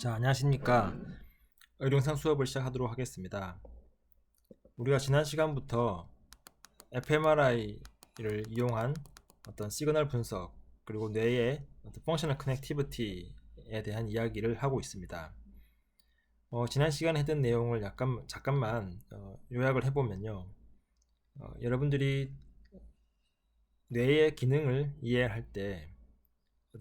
자, 안녕하십니까. 의료영상 수업을 시작하도록 하겠습니다. 우리가 지난 시간부터 fMRI를 이용한 어떤 시그널 분석 그리고 뇌의 어떤 펑셔널 커넥티비티에 대한 이야기를 하고 있습니다. 지난 시간에 했던 내용을 잠깐만 요약을 해보면요. 여러분들이 뇌의 기능을 이해할 때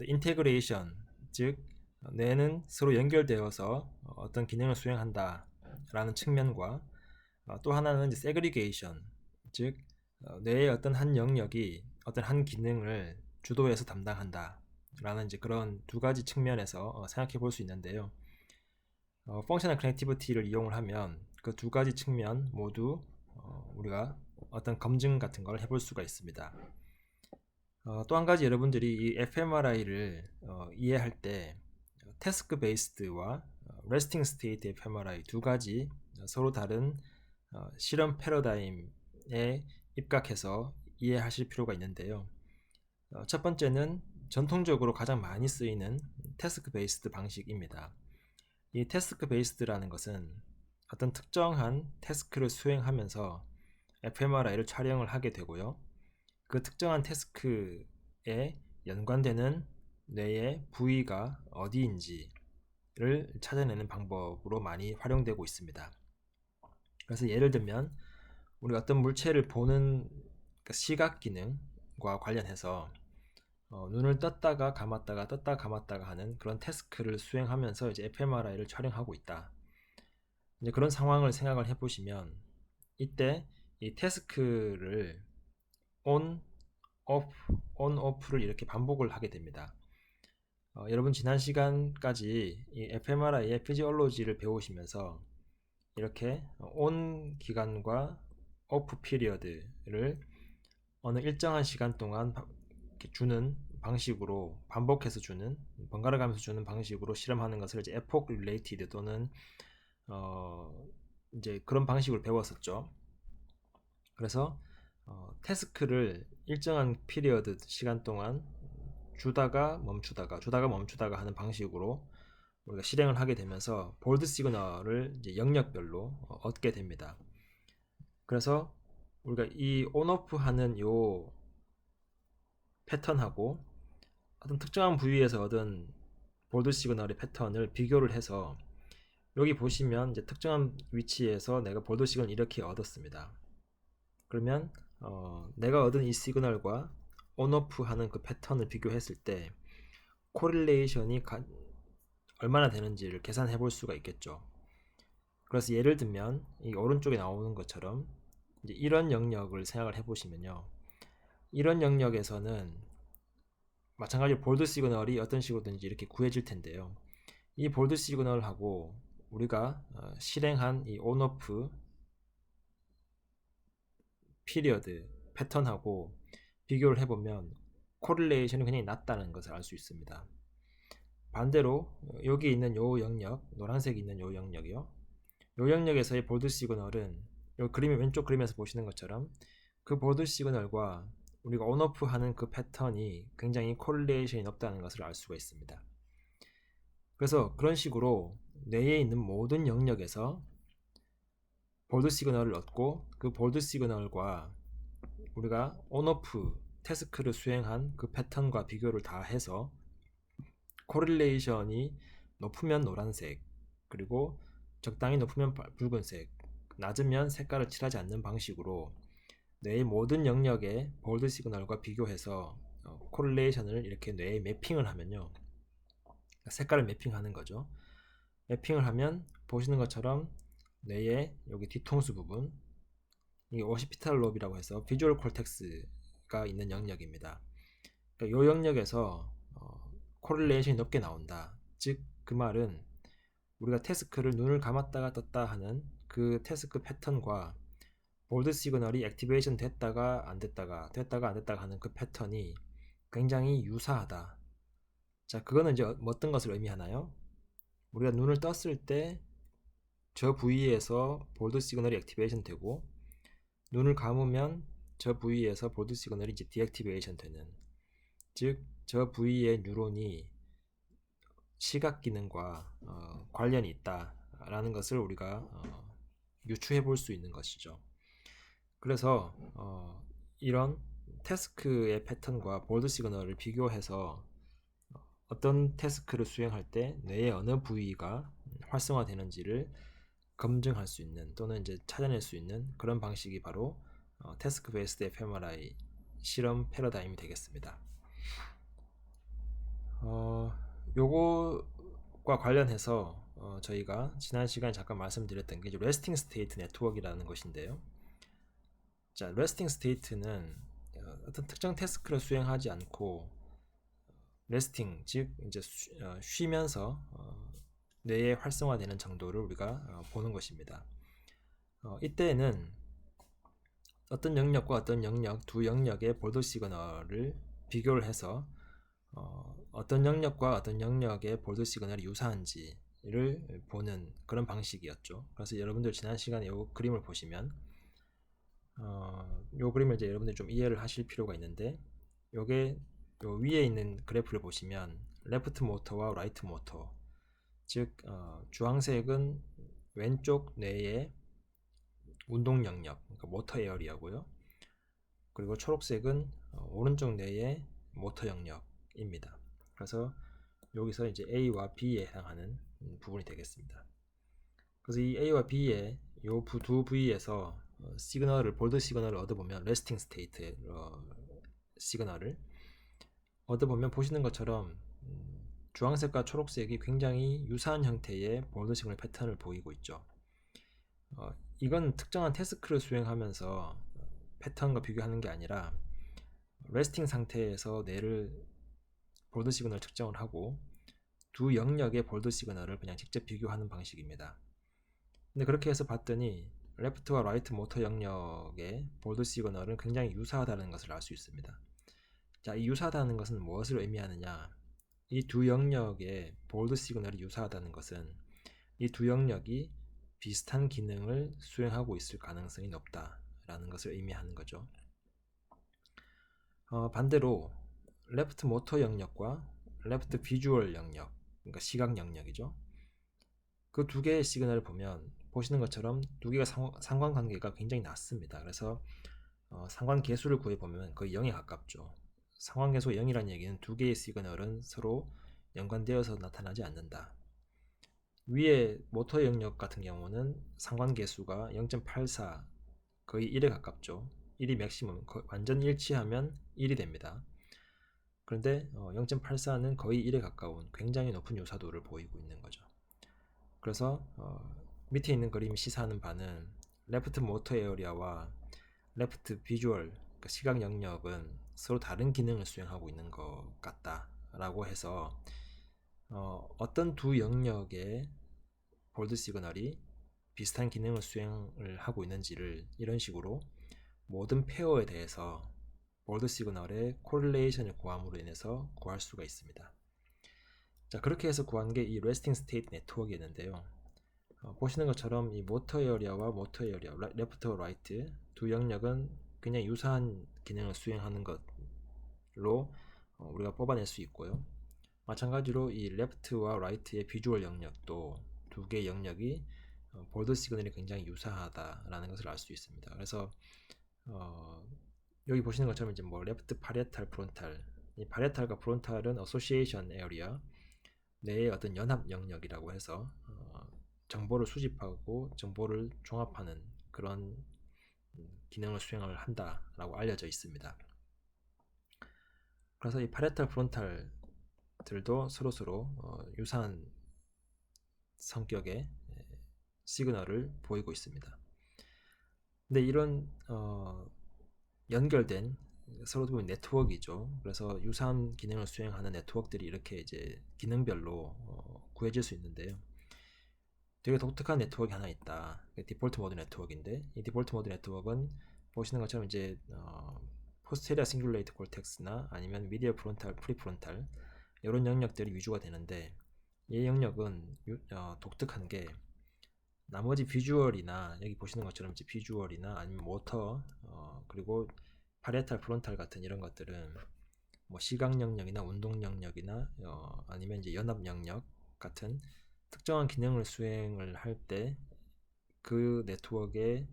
인테그레이션, 즉 뇌는 서로 연결되어서 어떤 기능을 수행한다 라는 측면과 또 하나는 이제 세그리게이션, 즉 뇌의 어떤 한 영역이 어떤 한 기능을 주도해서 담당한다 라는 이제 그런 두 가지 측면에서 생각해 볼 수 있는데요. 펑셔널 커넥티비티를 이용을 하면 그 두 가지 측면 모두 우리가 어떤 검증 같은 걸 해볼 수가 있습니다. 또 한 가지 여러분들이 이 fMRI를 이해할 때 태스크 베이스드와 레스팅 스테이트 fMRI 두 가지 서로 다른 실험 패러다임에 입각해서 이해하실 필요가 있는데요. 첫 번째는 전통적으로 가장 많이 쓰이는 태스크 베이스드 방식입니다. 이 태스크 베이스드라는 것은 어떤 특정한 태스크를 수행하면서 fMRI를 촬영을 하게 되고요. 그 특정한 태스크에 연관되는 뇌의 부위가 어디인지를 찾아내는 방법으로 많이 활용되고 있습니다. 그래서 예를 들면 우리 어떤 물체를 보는 시각 기능과 관련해서 눈을 떴다가 감았다가 떴다가 감았다가 하는 그런 태스크를 수행하면서 이제 fMRI를 촬영하고 있다. 이제 그런 상황을 생각을 해보시면 이때 이 태스크를 on, off, on, off를 이렇게 반복을 하게 됩니다. 여러분 지난 시간까지 이 fMRI의 피지올로지를 배우시면서 이렇게 on 기간과 off 피리어드를 어느 일정한 시간 동안 주는 방식으로 반복해서 주는 번갈아 가면서 주는 방식으로 실험하는 것을 이제 epoch related 또는 이제 그런 방식으로 배웠었죠. 그래서 태스크를 일정한 피리어드 시간 동안 주다가 멈추다가 하는 방식으로 우리가 실행을 하게 되면서 볼드 시그널을 이제 영역별로 얻게 됩니다. 그래서 우리가 이 온오프 하는 요 패턴하고 어떤 특정한 부위에서 얻은 볼드 시그널의 패턴을 비교를 해서 여기 보시면 이제 특정한 위치에서 내가 볼드 시그널을 이렇게 얻었습니다. 그러면 내가 얻은 이 시그널과 온오프 하는 그 패턴을 비교했을 때 코릴레이션이 얼마나 되는지를 계산해 볼 수가 있겠죠. 그래서 예를 들면 이 오른쪽에 나오는 것처럼 이제 이런 영역을 생각을 해보시면요. 이런 영역에서는 마찬가지로 볼드 시그널이 어떤 식으로든지 이렇게 구해질 텐데요. 이 볼드 시그널하고 우리가 실행한 이 온오프 피리어드 패턴하고 비교를 해보면 코릴레이션이 굉장히 낮다는 것을 알 수 있습니다. 반대로 여기 있는 요 영역, 노란색이 있는 요 영역이요. 요 영역에서의 볼드 시그널은 요 그림 왼쪽 그림에서 보시는 것처럼 그 볼드 시그널과 우리가 온오프 하는 그 패턴이 굉장히 코릴레이션이 높다는 것을 알 수가 있습니다. 그래서 그런 식으로 뇌에 있는 모든 영역에서 볼드 시그널을 얻고 그 볼드 시그널과 우리가 온오프 태스크를 수행한 그 패턴과 비교를 다 해서 코릴레이션이 높으면 노란색, 그리고 적당히 높으면 붉은색, 낮으면 색깔을 칠하지 않는 방식으로 뇌의 모든 영역의 볼드 시그널과 비교해서 코릴레이션을 이렇게 뇌에 매핑을 하면요. 색깔을 매핑하는 거죠. 매핑을 하면 보시는 것처럼 뇌의 여기 뒤통수 부분, 이게 오시피탈 롭이라고 해서 비주얼 콜텍스가 있는 영역입니다. 그러니까 이 영역에서 코릴레이션이 높게 나온다. 즉 그 말은 우리가 태스크를 눈을 감았다가 떴다 하는 그 태스크 패턴과 볼드 시그널이 액티베이션 됐다가 안 됐다가 하는 그 패턴이 굉장히 유사하다. 자, 그거는 이제 어떤 것을 의미하나요? 우리가 눈을 떴을 때 저 부위에서 볼드 시그널이 액티베이션 되고 눈을 감으면 저 부위에서 볼드 시그널이 이제 디액티베이션 되는, 즉 저 부위의 뉴런이 시각 기능과 관련이 있다라는 것을 우리가 유추해 볼 수 있는 것이죠. 그래서 이런 태스크의 패턴과 볼드 시그널을 비교해서 어떤 태스크를 수행할 때 뇌의 어느 부위가 활성화되는지를 검증할 수 있는 또는 이제 찾아낼 수 있는 그런 방식이 바로 태스크 베이스드 fMRI 실험 패러다임이 되겠습니다. 요거과 관련해서 저희가 지난 시간에 잠깐 말씀드렸던 게 이제 레스팅 스테이트 네트워크라는 것인데요. 자, 레스팅 스테이트는 어떤 특정 태스크를 수행하지 않고 레스팅, 즉 이제 쉬면서 뇌에 활성화되는 정도를 우리가 보는 것입니다. 이때에는 어떤 영역과 어떤 영역, 두 영역의 볼드 시그널을 비교를 해서 어떤 영역과 어떤 영역의 볼드 시그널이 유사한지를 보는 그런 방식이었죠. 그래서 여러분들 지난 시간에 이 그림을 보시면 이 그림을 이제 여러분들이 좀 이해를 하실 필요가 있는데, 요게 요 위에 있는 그래프를 보시면 레프트 모터와 라이트 모터, 즉 주황색은 왼쪽 뇌의 운동 영역, 그러니까 모터 에어리아고요. 그리고 초록색은 오른쪽 뇌의 모터 영역입니다. 그래서 여기서 이제 A와 B에 해당하는 부분이 되겠습니다. 그래서 이 A와 B의 요 두 부위에서 시그널을, 볼드 시그널을 얻어보면, 레스팅 스테이트의 시그널을 얻어보면 보시는 것처럼 주황색과 초록색이 굉장히 유사한 형태의 볼드 시그널 패턴을 보이고 있죠. 이건 특정한 태스크를 수행하면서 패턴과 비교하는 게 아니라 레스팅 상태에서 뇌를 볼드 시그널 측정을 하고 두 영역의 볼드 시그널을 그냥 직접 비교하는 방식입니다. 근데 그렇게 해서 봤더니 레프트와 라이트 모터 영역의 볼드 시그널은 굉장히 유사하다는 것을 알 수 있습니다. 자, 이 유사하다는 것은 무엇을 의미하느냐? 이 두 영역의 볼드 시그널이 유사하다는 것은 이 두 영역이 비슷한 기능을 수행하고 있을 가능성이 높다라는 것을 의미하는 거죠. 반대로 레프트 모터 영역과 레프트 비주얼 영역, 그러니까 시각 영역이죠. 그 두 개의 시그널을 보면 보시는 것처럼 두 개가 상관관계가 굉장히 낮습니다. 그래서 상관계수를 구해보면 거의 0에 가깝죠. 상관계수가 0이라는 얘기는 두 개의 시그널은 서로 연관되어서 나타나지 않는다. 위에 모터 영역 같은 경우는 상관계수가 0.84, 거의 1에 가깝죠. 1이 맥시멈, 완전 일치하면 1이 됩니다. 그런데 0.84는 거의 1에 가까운 굉장히 높은 유사도를 보이고 있는 거죠. 그래서 밑에 있는 그림이 시사하는 바는 레프트 모터 에어리아와 레프트 비주얼, 그러니까 시각 영역은 서로 다른 기능을 수행하고 있는 것 같다라고 해서 어떤 두 영역의 볼드 시그널이 비슷한 기능을 수행을 하고 있는지를 이런 식으로 모든 페어에 대해서 볼드 시그널의 코릴레이션을 구함으로 인해서 구할 수가 있습니다. 자, 그렇게 해서 구한 게 이 레스팅 스테이트 네트워크였는데요. 보시는 것처럼 이 모터 에어리아와 모터 에어리아, 레프트와 라이트 두 영역은 굉장히 유사한 기능을 수행하는 것로 우리가 뽑아낼 수 있고요. 마찬가지로 이 레프트와 라이트의 비주얼 영역도 두 개의 영역이 볼드 시그널이 굉장히 유사하다라는 것을 알 수 있습니다. 그래서 여기 보시는 것처럼 이제 뭐 레프트 파리에탈 프론탈, 이 파리에탈과 프론탈은 어소시에이션 에어리아, 뇌의 어떤 연합 영역이라고 해서 정보를 수집하고 정보를 종합하는 그런 기능을 수행을 한다라고 알려져 있습니다. 그래서 이 파리에탈 프론탈들도 서로 유사한 성격의 시그널을 보이고 있습니다. 근데 이런 연결된 서로 보면 네트워크이죠. 그래서 유사한 기능을 수행하는 네트워크들이 이렇게 이제 기능별로 구해질 수 있는데요. 되게 독특한 네트워크가 하나 있다. 디폴트 모드 네트워크인데, 이 디폴트 모드 네트워크는 보시는 것처럼 이제 포스테리어 싱귤레이트 콜텍스나 아니면 미디어 프론탈, 프리프론탈 이런 영역들이 위주가 되는데, 이 영역은 독특한 게 나머지 비주얼이나 여기 보시는 것처럼 이제 비주얼이나 아니면 모터 그리고 파리에탈 프론탈 같은 이런 것들은 뭐 시각 영역이나 운동 영역이나 아니면 이제 연합 영역 같은 특정한 기능을 수행을 할 때 그 네트워크의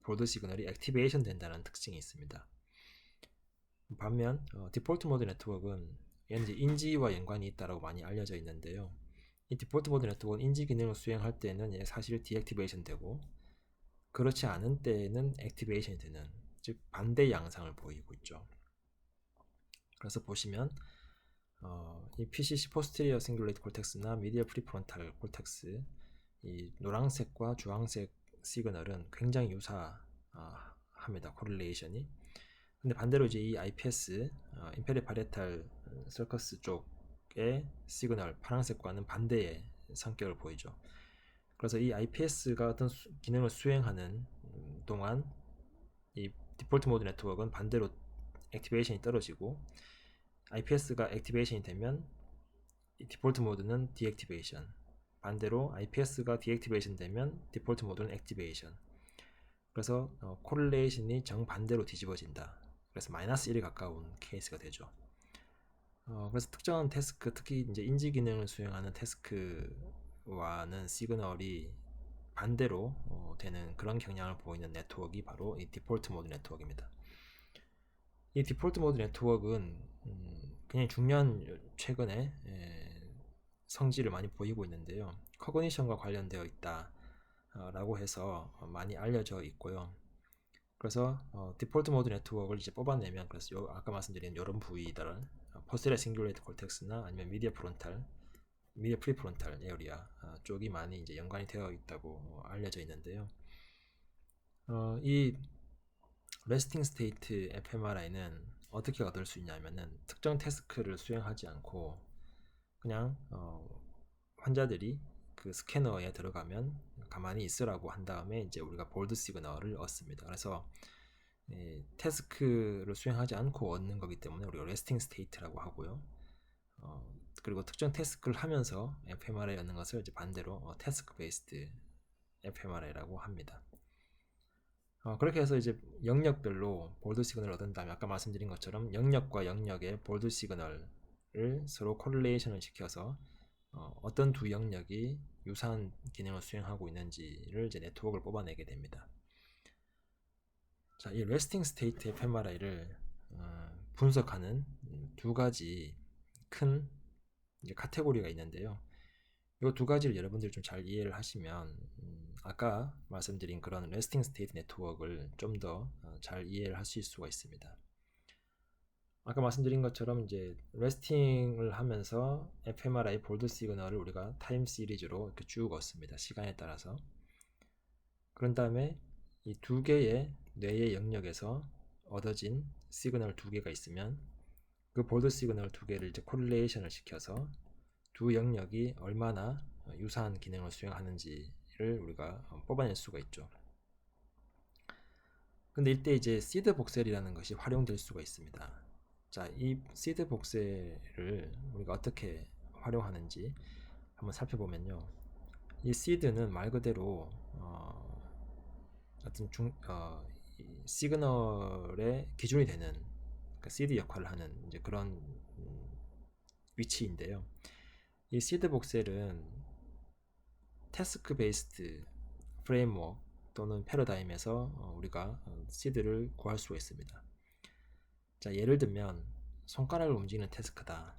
보드 시그널이 액티베이션 된다는 특징이 있습니다. 반면 디폴트 모드 네트워크는 이제 인지와 연관이 있다고 많이 알려져 있는데요. 이 디폴트 모드 네트워크는 인지 기능을 수행할 때는 사실 디액티베이션 되고, 그렇지 않은 때에는 액티베이션이 되는, 즉 반대 양상을 보이고 있죠. 그래서 보시면 이 PCC 포스테리어 싱글레이트 콜텍스나 미디어 프리프론탈 콜텍스, 이 노란색과 주황색 시그널은 굉장히 유사합니다. 코릴레이션이. 근데 반대로 이제 이 IPS, 인페리 파레탈 서커스 쪽의 시그널 파란색과는 반대의 성격을 보이죠. 그래서 이 IPS가 어떤 기능을 수행하는 동안 이 디폴트 모드 네트워크는 반대로 액티베이션이 떨어지고, IPS가 액티베이션이 되면 이 디폴트 모드는 디액티베이션, 반대로 IPS가 디액티베이션 되면 디폴트 모드는 액티베이션. 그래서 코릴레이션이 정반대로 뒤집어진다. 그래서 마이너스 1에 가까운 케이스가 되죠. 그래서 특정한 태스크, 특히 이제 인지 기능을 수행하는 태스크와는 시그널이 반대로 되는 그런 경향을 보이는 네트워크가 바로 이 디폴트 모드 네트워크입니다. 이 디폴트 모드 네트워크는 그냥 중요한 최근에 성질을 많이 보이고 있는데요. 커그니션과 관련되어 있다 라고 해서 많이 알려져 있고요. 그래서 디폴트 모드 네트워크를 이제 뽑아내면, 그래서 아까 말씀드린 이런 부위들은 포스테리어 싱귤레이트 콜텍스나 아니면 미디어 프리프론탈 에어리아 쪽이 많이 이제 연관이 되어 있다고 알려져 있는데요. 이 레스팅 스테이트 fMRI는 어떻게 얻을 수 있냐면은, 특정 태스크를 수행하지 않고 그냥 환자들이 그 스캐너에 들어가면 가만히 있으라고 한 다음에 이제 우리가 볼드 시그널을 얻습니다. 그래서 태스크를 수행하지 않고 얻는 거기 때문에 우리가 레스팅 스테이트라고 하고요. 그리고 특정 태스크를 하면서 fMRI 얻는 것을 이제 반대로 태스크 베이스드 fMRI라고 합니다. 그렇게 해서 이제 영역별로 볼드 시그널을 얻은 다음에 아까 말씀드린 것처럼 영역과 영역의 볼드 시그널을 서로 코릴레이션을 시켜서 어떤 두 영역이 유사한 기능을 수행하고 있는지를 이제 네트워크를 뽑아내게 됩니다. 자, 이 레스팅 스테이트 fMRI를 분석하는 두 가지 큰 이제 카테고리가 있는데요. 이 두 가지를 여러분들이 좀 잘 이해를 하시면 아까 말씀드린 그런 레스팅 스테이트 네트워크를 좀 더 잘 이해를 하실 수가 있습니다. 아까 말씀드린 것처럼 이제 레스팅을 하면서 fMRI 볼드 시그널을 우리가 타임 시리즈로 이렇게 쭉 얻습니다. 시간에 따라서. 그런 다음에 이 두 개의 뇌의 영역에서 얻어진 시그널 두 개가 있으면 그 볼드 시그널 두 개를 이제 코릴레이션을 시켜서 두 영역이 얼마나 유사한 기능을 수행하는지를 우리가 뽑아낼 수가 있죠. 근데 이때 이제 시드 복셀이라는 것이 활용될 수가 있습니다. 자, 이 시드 복셀을 우리가 어떻게 활용하는지 한번 살펴보면요. 이 시드는 말 그대로 어떤 시그널의 기준이 되는, 그러니까 시드 역할을 하는 이제 그런 위치인데요. 이 시드 복셀은 태스크 베이스드 프레임워크 또는 패러다임에서 우리가 시드를 구할 수가 있습니다. 자, 예를 들면 손가락을 움직이는 태스크다.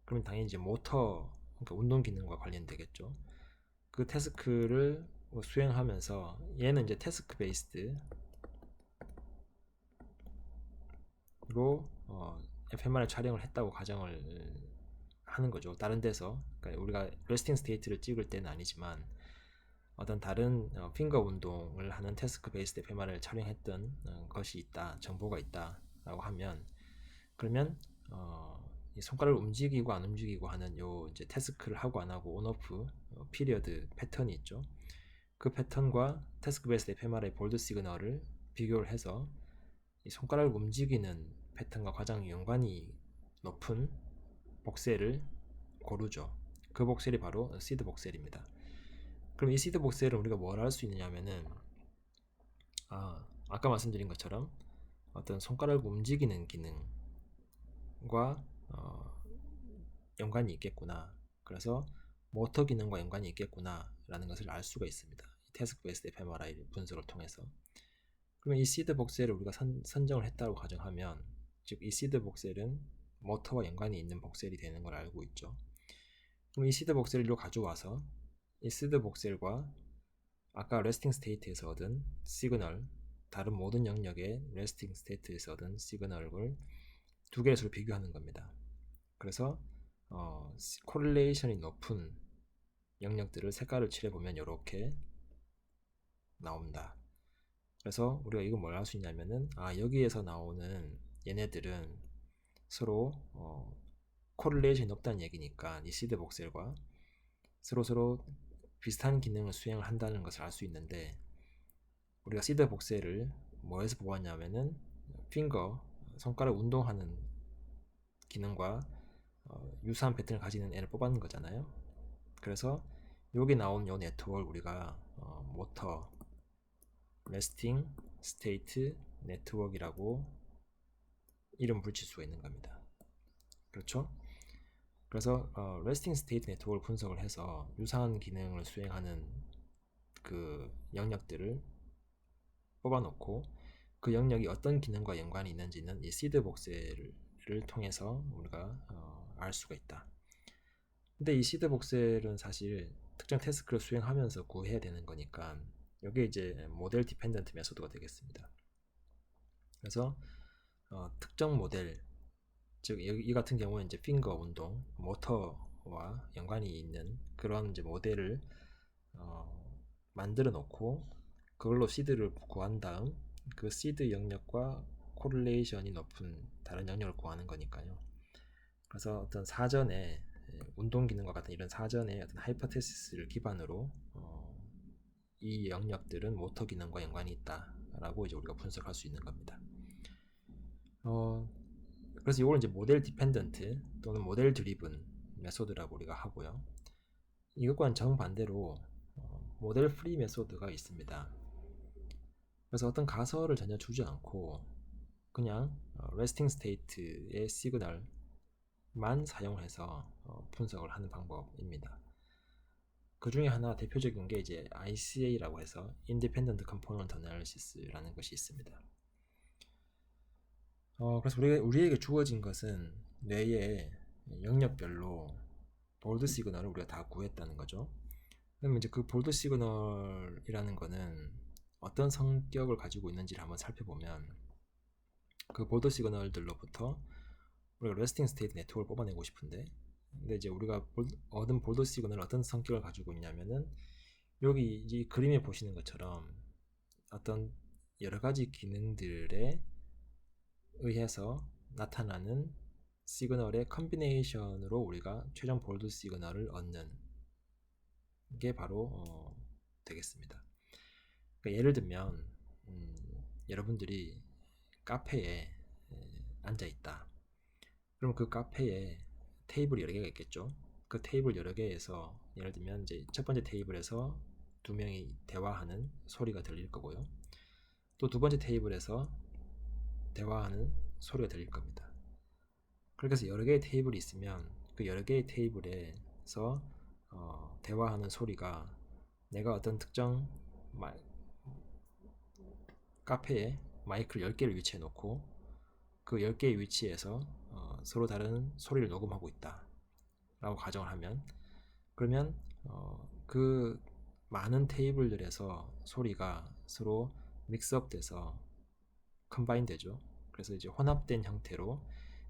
그러면 당연히 이제 모터, 그러니까 운동 기능과 관련되겠죠. 그 태스크를 수행하면서 얘는 이제 태스크 베이스드로 fMRI 촬영을 했다고 가정을 하는 거죠. 다른 데서, 그러니까 우리가 레스팅 스테이트를 찍을 때는 아니지만 어떤 다른 핑거 운동을 하는 태스크 베이스드 fMRI를 촬영했던 것이 있다, 정보가 있다라고 하면, 그러면 이 손가락을 움직이고 안 움직이고 하는 요 이제 태스크를 하고 안 하고 온오프 피리어드 패턴이 있죠. 그 패턴과 태스크 베이스드 fMRI 볼드 시그널을 비교를 해서 이 손가락을 움직이는 패턴과 가장 연관이 높은 복셀을 고르죠. 그 복셀이 바로 시드 복셀입니다. 그럼 이 시드 복셀을 우리가 뭘 할 수 있느냐면은 아까 말씀드린 것처럼 어떤 손가락을 움직이는 기능과 연관이 있겠구나. 그래서 모터 기능과 연관이 있겠구나 라는 것을 알 수가 있습니다. 태스크 베이스드 fMRI 분석을 통해서. 그러면 이 시드 복셀을 우리가 선정을 했다고 가정하면, 즉 이 시드 복셀은 모터와 연관이 있는 복셀이 되는 걸 알고 있죠. 그럼 이 시드 복셀을 가져와서 이 시드 복셀과 아까 레스팅 스테이트에서 얻은 시그널, 다른 모든 영역의 레스팅 스테이트에서 얻은 시그널을 두 개의 수를 비교하는 겁니다. 그래서 코릴레이션이 높은 영역들을 색깔을 칠해보면 이렇게 나옵니다. 그래서 우리가 이거 뭘 할 수 있냐면은, 여기에서 나오는 얘네들은 서로 코릴레이션이 높다는 얘기니까 이 시드 복셀과 서로 비슷한 기능을 수행을 한다는 것을 알 수 있는데, 우리가 시드 복셀을 뭐에서 뽑았냐면은 손가락 운동하는 기능과 유사한 패턴을 가지는 애를 뽑았는 거잖아요. 그래서 여기 나온 요 네트워크를 우리가 모터 레스팅 스테이트 네트워크라고 이름 붙일 수가 있는 겁니다. 그렇죠? 그래서 레스팅 스테이트 네트워크를 분석을 해서 유사한 기능을 수행하는 그 영역들을 뽑아놓고 그 영역이 어떤 기능과 연관이 있는지는 이 시드 복셀을 통해서 우리가 알 수가 있다. 근데 이 시드 복셀은 사실 특정 태스크를 수행하면서 구해야 되는 거니까 이게 이제 모델 디펜던트 메소드가 되겠습니다. 그래서 특정 모델, 즉 이 같은 경우는 이제 핑거 운동, 모터와 연관이 있는 그런 이제 모델을 만들어 놓고 그걸로 시드를 구한 다음 그 시드 영역과 코릴레이션이 높은 다른 영역을 구하는 거니까요. 그래서 어떤 사전에 운동 기능과 같은 이런 사전의 어떤 하이퍼테시스를 기반으로 이 영역들은 모터 기능과 연관이 있다라고 이제 우리가 분석할 수 있는 겁니다. 그래서 이걸 이제 모델 디펜던트 또는 모델 드리븐 메소드라고 우리가 하고요. 이것과는 정반대로 모델 프리 메소드가 있습니다. 그래서 어떤 가설을 전혀 주지 않고 그냥 레스팅 스테이트의 시그널만 사용해서 분석을 하는 방법입니다. 그 중에 하나 대표적인 게 이제 ICA라고 해서 Independent Component Analysis라는 것이 있습니다. 그래서 우리에게 주어진 것은 뇌의 영역별로 볼드 시그널을 우리가 다 구했다는 거죠. 그러면 이제 그 볼드 시그널이라는 거는 어떤 성격을 가지고 있는지를 한번 살펴보면, 그 볼드 시그널들로부터 우리가 레스팅 스테이트 네트워크를 뽑아내고 싶은데, 근데 이제 우리가 얻은 볼드 시그널은 어떤 성격을 가지고 있냐면은, 여기 이 그림에 보시는 것처럼 어떤 여러 가지 기능들에 의해서 나타나는 시그널의 컨비네이션으로 우리가 최종 볼드 시그널을 얻는 게 바로 되겠습니다. 그러니까 예를 들면 여러분들이 카페에 앉아 있다. 그럼 그 카페에 테이블이 여러 개가 있겠죠. 그 테이블 여러 개에서 예를 들면 이제 첫 번째 테이블에서 두 명이 대화하는 소리가 들릴 거고요. 또 두 번째 테이블에서 대화하는 소리가 들릴 겁니다. 그래서 여러 개의 테이블이 있으면 그 여러 개의 테이블에서 대화하는 소리가 내가 어떤 특정 카페에 마이크를 10개를 위치해 놓고 그 10개의 위치에서 서로 다른 소리를 녹음하고 있다 라고 가정을 하면, 그러면 그 많은 테이블들에서 소리가 서로 믹스업 돼서 컴바인 되죠. 그래서 이제 혼합된 형태로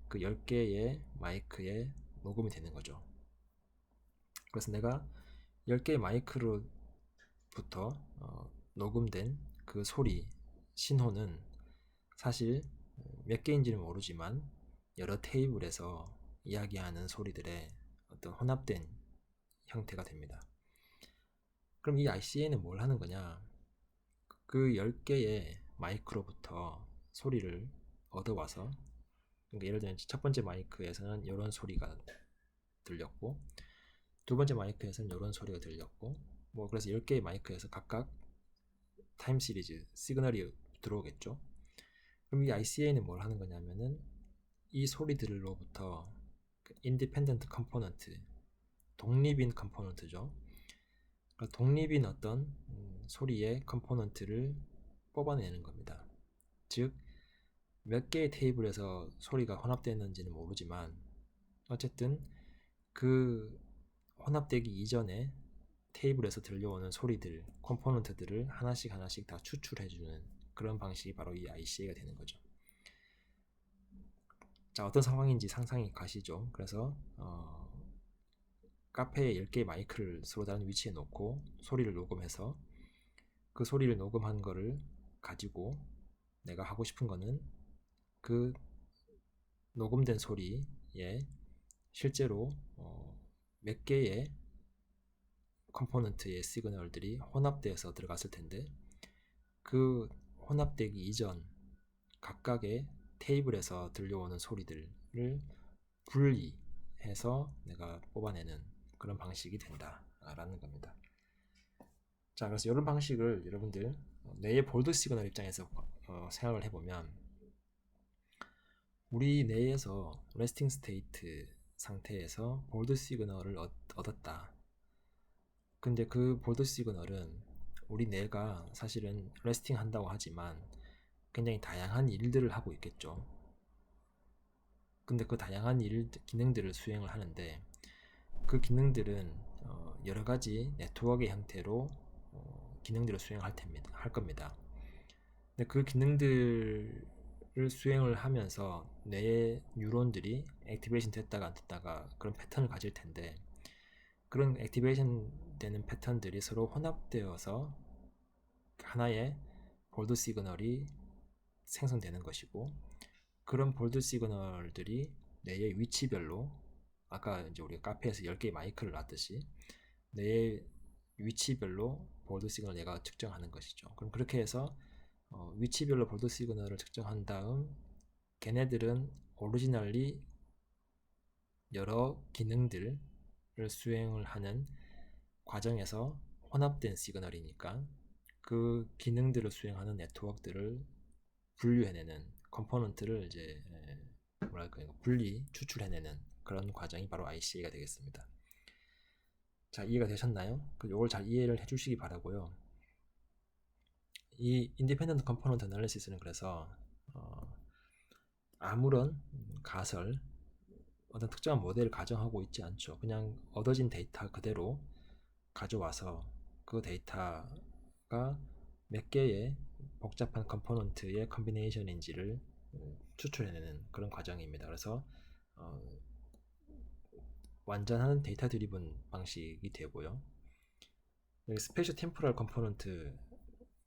그 10개의 마이크에 녹음이 되는 거죠. 그래서 내가 10개의 마이크로부터 녹음된 그 소리 신호는 사실 몇 개인지는 모르지만 여러 테이블에서 이야기하는 소리들의 어떤 혼합된 형태가 됩니다. 그럼 이 ICA는 뭘 하는 거냐? 그 10개의 마이크로부터 소리를 얻어와서, 그러니까 예를 들면 첫 번째 마이크에서는 이런 소리가 들렸고, 두 번째 마이크에서는 이런 소리가 들렸고, 그래서 10개의 마이크에서 각각 타임 시리즈 시그널이 들어오겠죠. 그럼 이 ICA는 뭘 하는 거냐면은 이 소리들로부터 인디펜던트 컴포넌트 독립인 컴포넌트죠. 그러니까 독립인 어떤 소리의 컴포넌트를 뽑아내는 겁니다. 즉 몇 개의 테이블에서 소리가 혼합되었는지는 모르지만 어쨌든 그 혼합되기 이전에 테이블에서 들려오는 소리들, 컴포넌트들을 하나씩 하나씩 다 추출해주는 그런 방식이 바로 이 ICA가 되는 거죠. 자, 어떤 상황인지 상상이 가시죠? 그래서 카페에 10개의 마이크를 서로 다른 위치에 놓고 소리를 녹음해서 그 소리를 녹음한 거를 가지고 내가 하고 싶은 거는 그 녹음된 소리에 실제로 몇 개의 컴포넌트의 시그널들이 혼합되어서 들어갔을 텐데 그 혼합되기 이전 각각의 테이블에서 들려오는 소리들을 분리해서 내가 뽑아내는 그런 방식이 된다라는 겁니다. 자, 그래서 이런 방식을 여러분들 뇌의 볼드 시그널 입장에서 생각을 해보면 우리 뇌에서 레스팅 스테이트 상태에서 볼드 시그널을 얻었다. 근데 그 볼드 시그널은 우리 뇌가 사실은 레스팅 한다고 하지만 굉장히 다양한 일들을 하고 있겠죠. 근데 그 다양한 기능들을 수행을 하는데 그 기능들은 여러 가지 네트워크의 형태로 기능들을 수행할 겁니다. 근데 그 기능들을 수행을 하면서 뇌의 뉴런들이 액티베이션 됐다가 안 됐다가 그런 패턴을 가질 텐데 그런 액티베이션 되는 패턴들이 서로 혼합되어서 하나의 볼드 시그널이 생성되는 것이고 그런 볼드 시그널들이 뇌의 위치별로 아까 이제 우리가 카페에서 10개의 마이크를 놨듯이 뇌의 위치별로 볼드 시그널을 내가 측정하는 것이죠. 그럼 그렇게 해서 위치별로 볼드 시그널을 측정한 다음 걔네들은 오리지널리 여러 기능들을 수행을 하는 과정에서 혼합된 시그널이니까 그 기능들을 수행하는 네트워크들을 분류해내는 컴포넌트를 이제 분리 추출해내는 그런 과정이 바로 ICA가 되겠습니다. 자, 이해가 되셨나요? 이걸 잘 이해를 해주시기 바라고요. 이 인디펜던트 컴포넌트 애널리시스는 그래서 아무런 가설 어떤 특정한 모델을 가정하고 있지 않죠. 그냥 얻어진 데이터 그대로 가져와서 그 데이터가 몇 개의 복잡한 컴포넌트의 컨비네이션인지를 추출해내는 그런 과정입니다. 그래서 완전한 데이터 드리븐 방식이 되고요. 여기 스페이셜 템포럴 컴포넌트,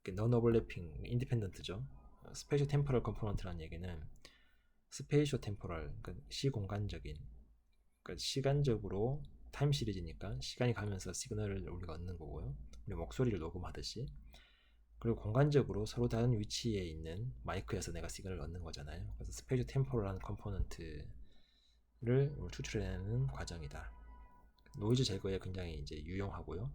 non overlapping, 인디펜던트죠. 스페이셜 템포럴 컴포넌트라는 얘기는 스페이셜 템포럴, 그러니까 시공간적인, 그러니까 시간적으로 타임 시리즈니까 시간이 가면서 시그널을 우리가 얻는 거고요. 우리 목소리를 녹음하듯이. 그리고 공간적으로 서로 다른 위치에 있는 마이크에서 내가 시그널을 얻는 거잖아요. 그래서 스페이셜 템포럴한 컴포넌트를 추출해내는 과정이다. 노이즈 제거에 굉장히 이제 유용하고요.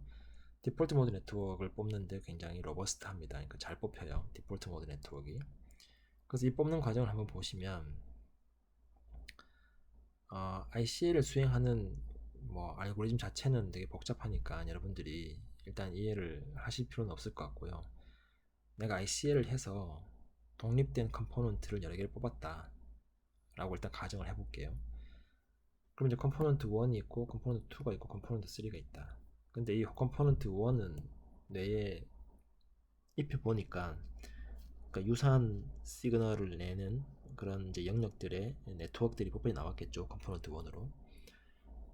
디폴트 모드 네트워크를 뽑는데 굉장히 로버스트합니다. 그러니까 잘 뽑혀요. 디폴트 모드 네트워크가. 그래서 이 뽑는 과정을 한번 보시면 ICA를 수행하는 알고리즘 자체는 되게 복잡하니까 여러분들이 일단 이해를 하실 필요는 없을 것 같고요. 내가 ICA를 해서 독립된 컴포넌트를 여러 개를 뽑았다 라고 일단 가정을 해볼게요. 그럼 이제 컴포넌트 1이 있고 컴포넌트 2가 있고 컴포넌트 3가 있다. 근데 이 컴포넌트 1은 뇌에 입혀 보니까 그러니까 유사한 시그널을 내는 그런 이제 영역들의 네트워크들이 뽀뽀히 나왔겠죠. 컴포넌트 1으로.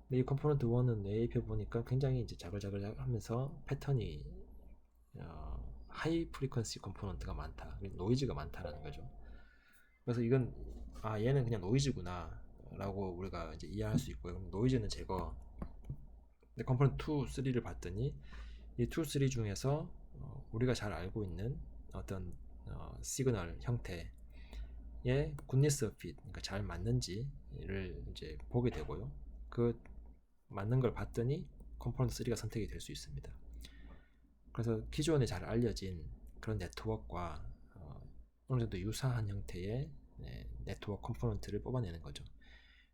근데 이 컴포넌트 1은 뇌에 입혀 보니까 굉장히 이제 자글자글 하면서 패턴이 하이 프리퀀시 컴포넌트가 많다. 노이즈가 많다라는 거죠. 그래서 이건 얘는 그냥 노이즈구나 라고 우리가 이제 이해할 수 있고요. 그럼 노이즈는 제거. 근데 컴포넌트 2, 3를 봤더니 이 2, 3 중에서 우리가 잘 알고 있는 어떤 시그널 형태의 굿니스 오브 핏, 그러니까 잘 맞는지를 이제 보게 되고요. 그 맞는 걸 봤더니 컴포넌트 3가 선택이 될 수 있습니다. 그래서 기존에 잘 알려진 그런 네트워크와 어느 정도 유사한 형태의 네트워크 컴포넌트를 뽑아내는 거죠.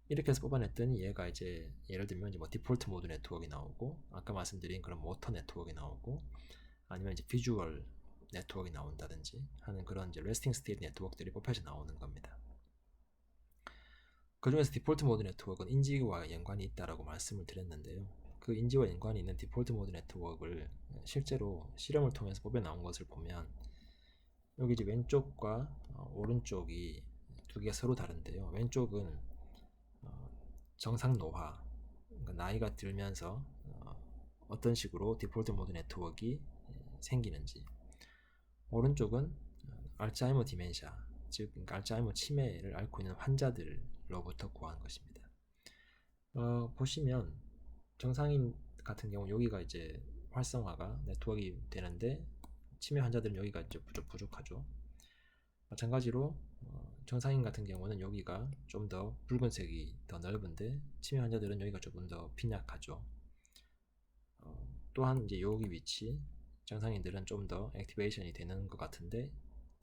이렇게 해서 뽑아냈더니 얘가 이제 예를 들면 이제 뭐 디폴트 모드 네트워크가 나오고 아까 말씀드린 그런 모터 네트워크가 나오고 아니면 이제 비주얼 네트워크가 나온다든지 하는 그런 이제 레스팅 스테이트 네트워크들이 뽑혀서 나오는 겁니다. 그 중에서 디폴트 모드 네트워크는 인지와 연관이 있다라고 말씀을 드렸는데요. 그 인지와 연관이 있는 디폴트 모드 네트워크를 실제로 실험을 통해서 뽑아 나온 것을 보면 여기 이제 왼쪽과 오른쪽이 두 개가 서로 다른데요. 왼쪽은 정상 노화, 그러니까 나이가 들면서 어떤 식으로 디폴트 모드 네트워크가 생기는지, 오른쪽은 알츠하이머 디멘샤, 즉 그러니까 알츠하이머 치매를 앓고 있는 환자들로부터 구한 것입니다. 보시면 정상인 같은 경우 여기가 이제 활성화가 네트워크가 되는데 치매 환자들은 여기가 이제 부족하죠. 마찬가지로 정상인 같은 경우는 여기가 좀 더 붉은색이 더 넓은데 치매 환자들은 여기가 조금 더 빈약하죠. 또한 이제 여기 위치 정상인들은 좀 더 액티베이션이 되는 것 같은데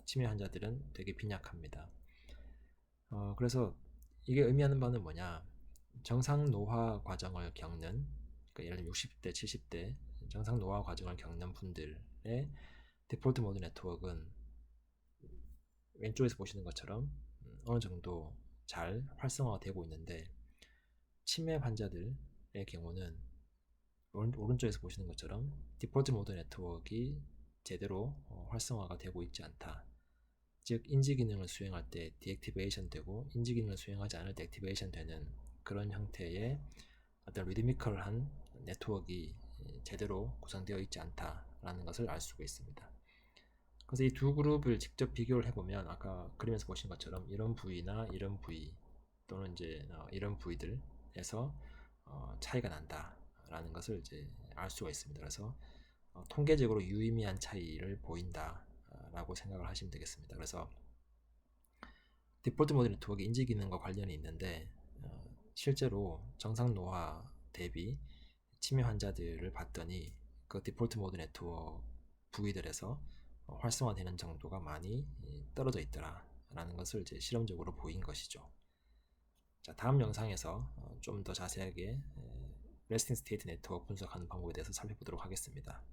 치매 환자들은 되게 빈약합니다. 그래서 이게 의미하는 바는 뭐냐, 정상 노화 과정을 겪는, 그러니까 예를 들면 60대, 70대 정상 노화 과정을 겪는 분들의 디폴트 모드 네트워크는 왼쪽에서 보시는 것처럼 어느 정도 잘 활성화가 되고 있는데 치매 환자들의 경우는 오른쪽에서 보시는 것처럼 디폴트 모드 네트워크가 제대로 활성화가 되고 있지 않다. 즉 인지 기능을 수행할 때 디액티베이션 되고 인지 기능을 수행하지 않을 때 액티베이션 되는 그런 형태의 어떤 리드미컬한 네트워크가 제대로 구성되어 있지 않다라는 것을 알 수가 있습니다. 그래서 이 두 그룹을 직접 비교를 해보면 아까 그림에서 보신 것처럼 이런 부위나 이런 부위 또는 이제 이런 부위들에서 차이가 난다라는 것을 이제 알 수가 있습니다. 그래서 통계적으로 유의미한 차이를 보인다라고 생각을 하시면 되겠습니다. 그래서 디폴트 모드 네트워크 인지 기능과 관련이 있는데 실제로 정상 노화 대비 치매 환자들을 봤더니 그 디폴트 모드 네트워크 부위들에서 활성화되는 정도가 많이 떨어져 있더라 라는 것을 이제 실험적으로 보인 것이죠. 자, 다음 영상에서 좀 더 자세하게 레스팅 스테이트 네트워크 분석하는 방법에 대해서 살펴보도록 하겠습니다.